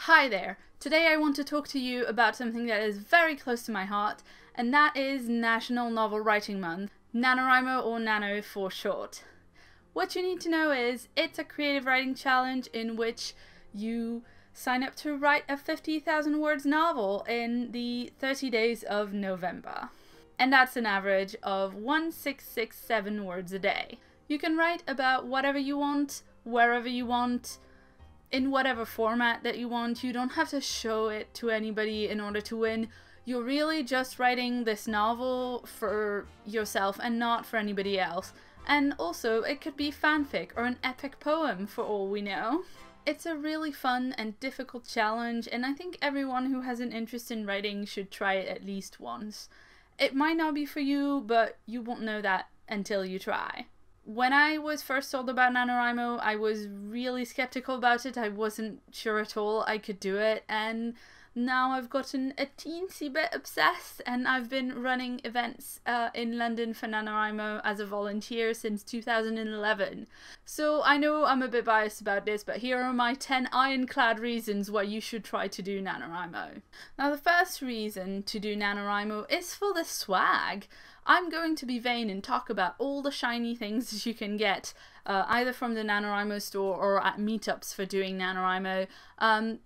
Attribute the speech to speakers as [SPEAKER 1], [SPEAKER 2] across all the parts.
[SPEAKER 1] Hi there! Today I want to talk to you about something that is very close to my heart, and that is National Novel Writing Month, NaNoWrimo or Nano for short. What you need to know is it's a creative writing challenge in which you sign up to write a 50,000 words novel in the 30 days of November. And that's an average of 1667 words a day. You can write about whatever you want, wherever you want, in whatever format that you want. You don't have to show it to anybody in order to win. You're really just writing this novel for yourself and not for anybody else. And also, it could be fanfic or an epic poem for all we know. It's a really fun and difficult challenge, and I think everyone who has an interest in writing should try it at least once. It might not be for you, but you won't know that until you try. When I was first told about NaNoWrimo, I was really skeptical about it. I wasn't sure at all I could do it, and now I've gotten a teensy bit obsessed, and I've been running events in London for NaNoWrimo as a volunteer since 2011. So I know I'm a bit biased about this, but here are my 10 ironclad reasons why you should try to do NaNoWrimo. Now, the first reason to do NaNoWrimo is for the swag. I'm going to be vain and talk about all the shiny things that you can get either from the NaNoWrimo store or at meetups for doing NaNoWrimo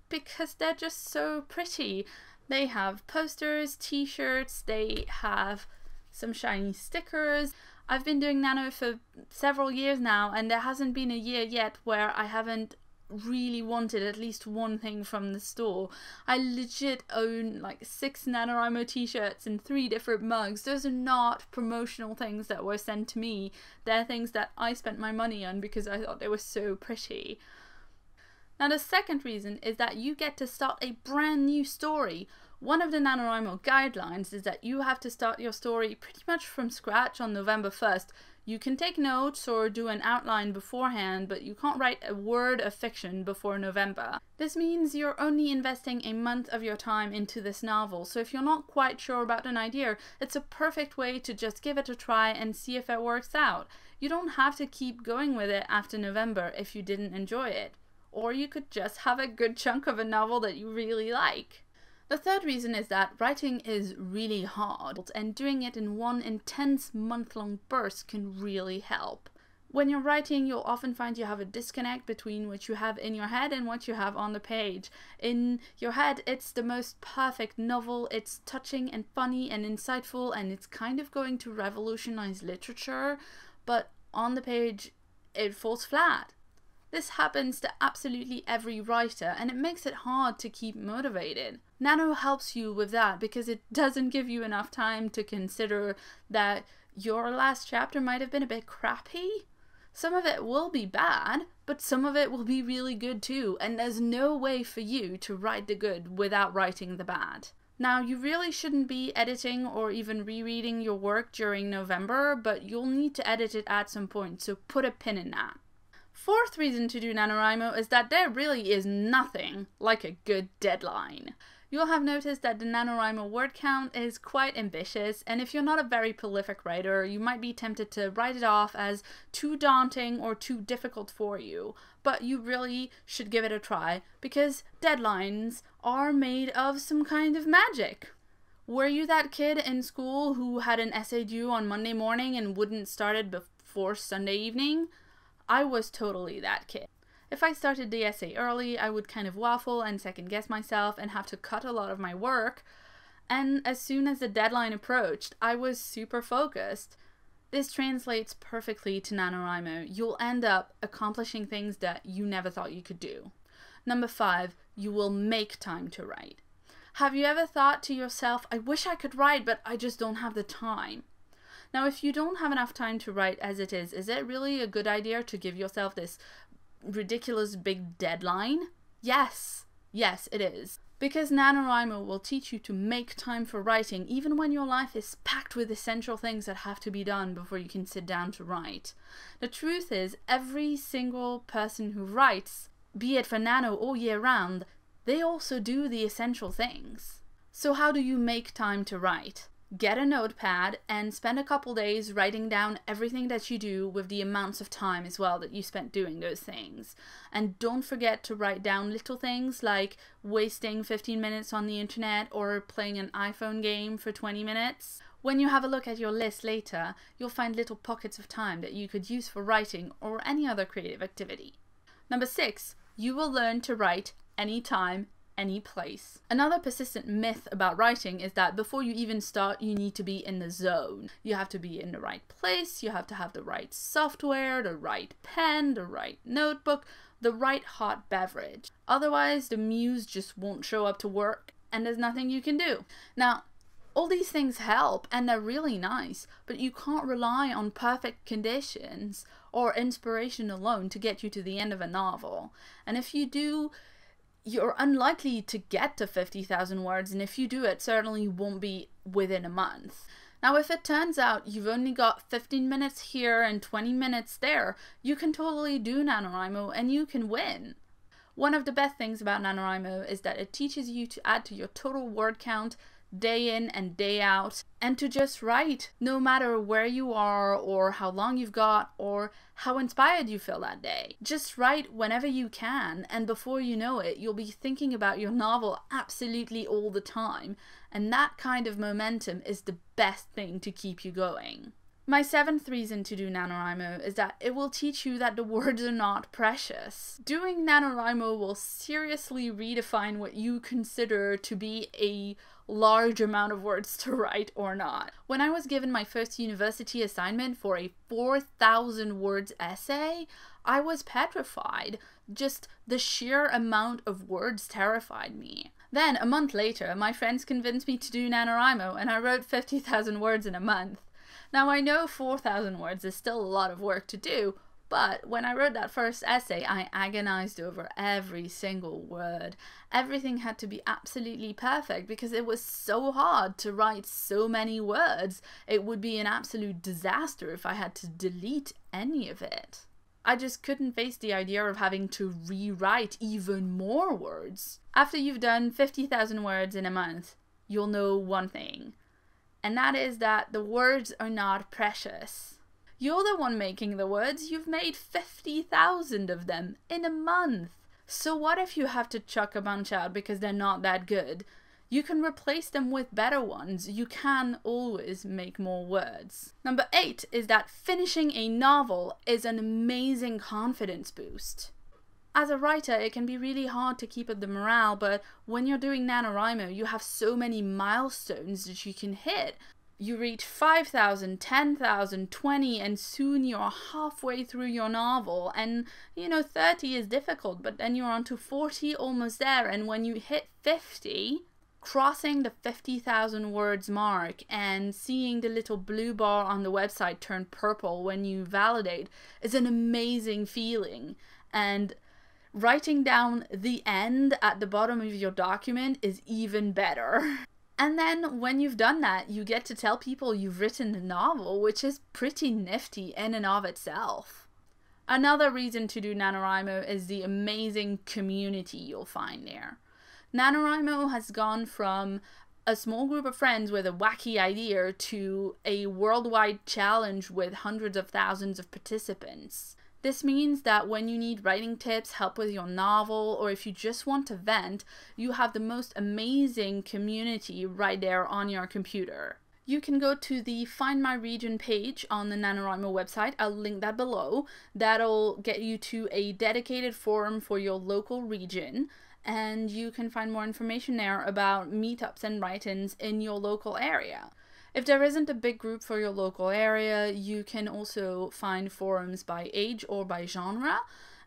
[SPEAKER 1] because they're just so pretty. They have posters, t-shirts, they have some shiny stickers. I've been doing Nano for several years now, and there hasn't been a year yet where I haven't really wanted at least one thing from the store. I legit own like 6 NaNoWrimo t-shirts and 3 different mugs. Those are not promotional things that were sent to me. They're things that I spent my money on because I thought they were so pretty. Now, the second reason is that you get to start a brand new story. One of the NaNoWrimo guidelines is that you have to start your story pretty much from scratch on November 1st. You can take notes or do an outline beforehand, but you can't write a word of fiction before November. This means you're only investing a month of your time into this novel, so if you're not quite sure about an idea, it's a perfect way to just give it a try and see if it works out. You don't have to keep going with it after November if you didn't enjoy it. Or you could just have a good chunk of a novel that you really like. The third reason is that writing is really hard, and doing it in one intense month-long burst can really help. When you're writing, you'll often find you have a disconnect between what you have in your head and what you have on the page. In your head, it's the most perfect novel, it's touching and funny and insightful, and it's kind of going to revolutionize literature, but on the page, it falls flat. This happens to absolutely every writer, and it makes it hard to keep motivated. Nano helps you with that because it doesn't give you enough time to consider that your last chapter might have been a bit crappy. Some of it will be bad, but some of it will be really good too, and there's no way for you to write the good without writing the bad. Now, you really shouldn't be editing or even rereading your work during November, but you'll need to edit it at some point, so put a pin in that. Fourth reason to do NaNoWrimo is that there really is nothing like a good deadline. You'll have noticed that the NaNoWrimo word count is quite ambitious, and if you're not a very prolific writer, you might be tempted to write it off as too daunting or too difficult for you. But you really should give it a try, because deadlines are made of some kind of magic. Were you that kid in school who had an essay due on Monday morning and wouldn't start it before Sunday evening? I was totally that kid. If I started the essay early, I would kind of waffle and second guess myself and have to cut a lot of my work. And as soon as the deadline approached, I was super focused. This translates perfectly to NaNoWrimo. You'll end up accomplishing things that you never thought you could do. Number 5, you will make time to write. Have you ever thought to yourself, I wish I could write, but I just don't have the time? Now, if you don't have enough time to write as it is it really a good idea to give yourself this ridiculous big deadline? Yes, it is. Because NaNoWrimo will teach you to make time for writing even when your life is packed with essential things that have to be done before you can sit down to write. The truth is, every single person who writes, be it for Nano or year round, they also do the essential things. So how do you make time to write? get a notepad and spend a couple days writing down everything that you do with the amounts of time as well that you spent doing those things. And don't forget to write down little things like wasting 15 minutes on the internet or playing an iPhone game for 20 minutes. When you have a look at your list later, you'll find little pockets of time that you could use for writing or any other creative activity. Number 6, you will learn to write anytime, any place. Another persistent myth about writing is that before you even start, you need to be in the zone. You have to be in the right place, you have to have the right software, the right pen, the right notebook, the right hot beverage. Otherwise, the muse just won't show up to work and there's nothing you can do. Now, all these things help and they're really nice, but you can't rely on perfect conditions or inspiration alone to get you to the end of a novel. And if you do, you're unlikely to get to 50,000 words, and if you do, it certainly won't be within a month. Now, if it turns out you've only got 15 minutes here and 20 minutes there, you can totally do NaNoWriMo and you can win. One of the best things about NaNoWriMo is that it teaches you to add to your total word count day in and day out, and to just write no matter where you are or how long you've got or how inspired you feel that day. Just write whenever you can, and before you know it, you'll be thinking about your novel absolutely all the time, and that kind of momentum is the best thing to keep you going. My 7th reason to do NaNoWriMo is that it will teach you that the words are not precious. Doing NaNoWriMo will seriously redefine what you consider to be a large amount of words to write or not. When I was given my first university assignment for a 4,000 words essay, I was petrified. Just the sheer amount of words terrified me. Then, a month later, my friends convinced me to do NaNoWriMo and I wrote 50,000 words in a month. Now, I know 4,000 words is still a lot of work to do, but when I wrote that first essay, I agonized over every single word. Everything had to be absolutely perfect because it was so hard to write so many words. It would be an absolute disaster if I had to delete any of it. I just couldn't face the idea of having to rewrite even more words. After you've done 50,000 words in a month, you'll know one thing. And that is that the words are not precious. You're the one making the words. You've made 50,000 of them in a month. So what if you have to chuck a bunch out because they're not that good? You can replace them with better ones. You can always make more words. Number 8 is that finishing a novel is an amazing confidence boost. As a writer, it can be really hard to keep up the morale, but when you're doing NaNoWriMo, you have so many milestones that you can hit. You reach 5,000, 10,000, 20, and soon you're halfway through your novel. And, 30 is difficult, but then you're on to 40, almost there. And when you hit 50, crossing the 50,000 words mark and seeing the little blue bar on the website turn purple when you validate is an amazing feeling. And writing down the end at the bottom of your document is even better. And then when you've done that, you get to tell people you've written the novel, which is pretty nifty in and of itself. Another reason to do NaNoWriMo is the amazing community you'll find there. NaNoWriMo has gone from a small group of friends with a wacky idea to a worldwide challenge with hundreds of thousands of participants. This means that when you need writing tips, help with your novel, or if you just want to vent, you have the most amazing community right there on your computer. You can go to the Find My Region page on the NaNoWriMo website. I'll link that below. That'll get you to a dedicated forum for your local region, and you can find more information there about meetups and write-ins in your local area. If there isn't a big group for your local area, you can also find forums by age or by genre,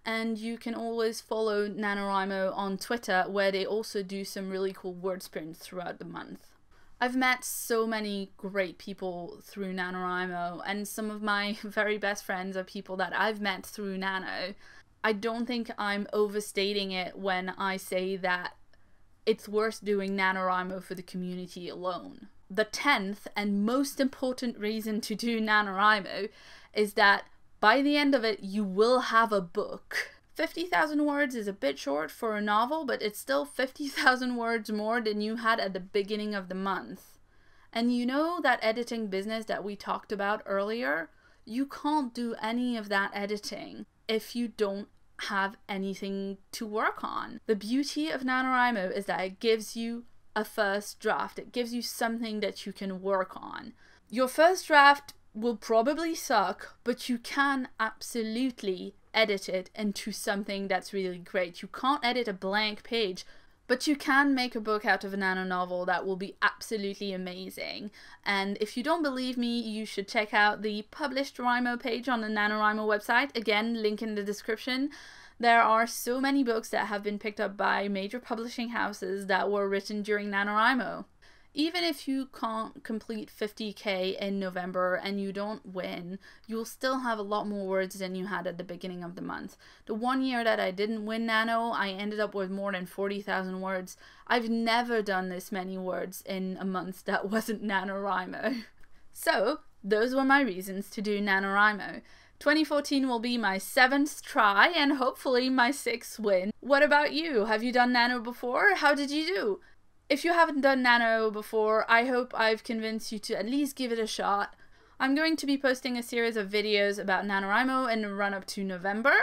[SPEAKER 1] and you can always follow NaNoWriMo on Twitter, where they also do some really cool word sprints throughout the month. I've met so many great people through NaNoWriMo, and some of my very best friends are people that I've met through Nano. I don't think I'm overstating it when I say that it's worth doing NaNoWriMo for the community alone. The 10th and most important reason to do NaNoWriMo is that by the end of it, you will have a book. 50,000 words is a bit short for a novel, but it's still 50,000 words more than you had at the beginning of the month. And you know that editing business that we talked about earlier? You can't do any of that editing if you don't have anything to work on. The beauty of NaNoWriMo is that it gives you a first draft. It gives you something that you can work on. Your first draft will probably suck, but you can absolutely edit it into something that's really great. You can't edit a blank page, but you can make a book out of a nano novel that will be absolutely amazing. And if you don't believe me, you should check out the published Rimo page on the NaNoWriMo website. Again, link in the description. There are so many books that have been picked up by major publishing houses that were written during NaNoWriMo. Even if you can't complete 50k in November and you don't win, you'll still have a lot more words than you had at the beginning of the month. The 1 year that I didn't win Nano, I ended up with more than 40,000 words. I've never done this many words in a month that wasn't NaNoWriMo. So, those were my reasons to do NaNoWriMo. 2014 will be my 7th try and hopefully my 6th win. What about you? Have you done Nano before? How did you do? If you haven't done Nano before, I hope I've convinced you to at least give it a shot. I'm going to be posting a series of videos about NaNoWriMo in the run-up to November.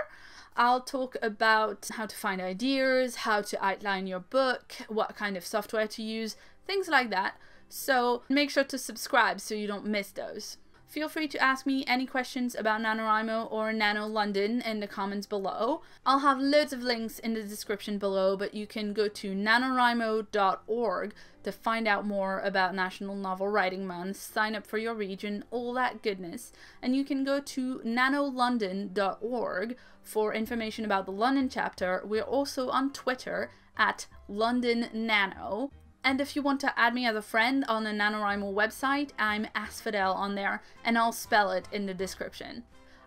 [SPEAKER 1] I'll talk about how to find ideas, how to outline your book, what kind of software to use, things like that. So make sure to subscribe so you don't miss those. Feel free to ask me any questions about NaNoWriMo or NanoLondon in the comments below. I'll have loads of links in the description below, but you can go to NanoWrimo.org to find out more about National Novel Writing Month, sign up for your region, all that goodness. And you can go to NanoLondon.org for information about the London chapter. We're also on Twitter at LondonNano. And if you want to add me as a friend on the NaNoWriMo website, I'm Asphodel on there, and I'll spell it in the description.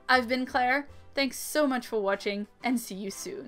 [SPEAKER 1] I've been Claire, thanks so much for watching, and see you soon.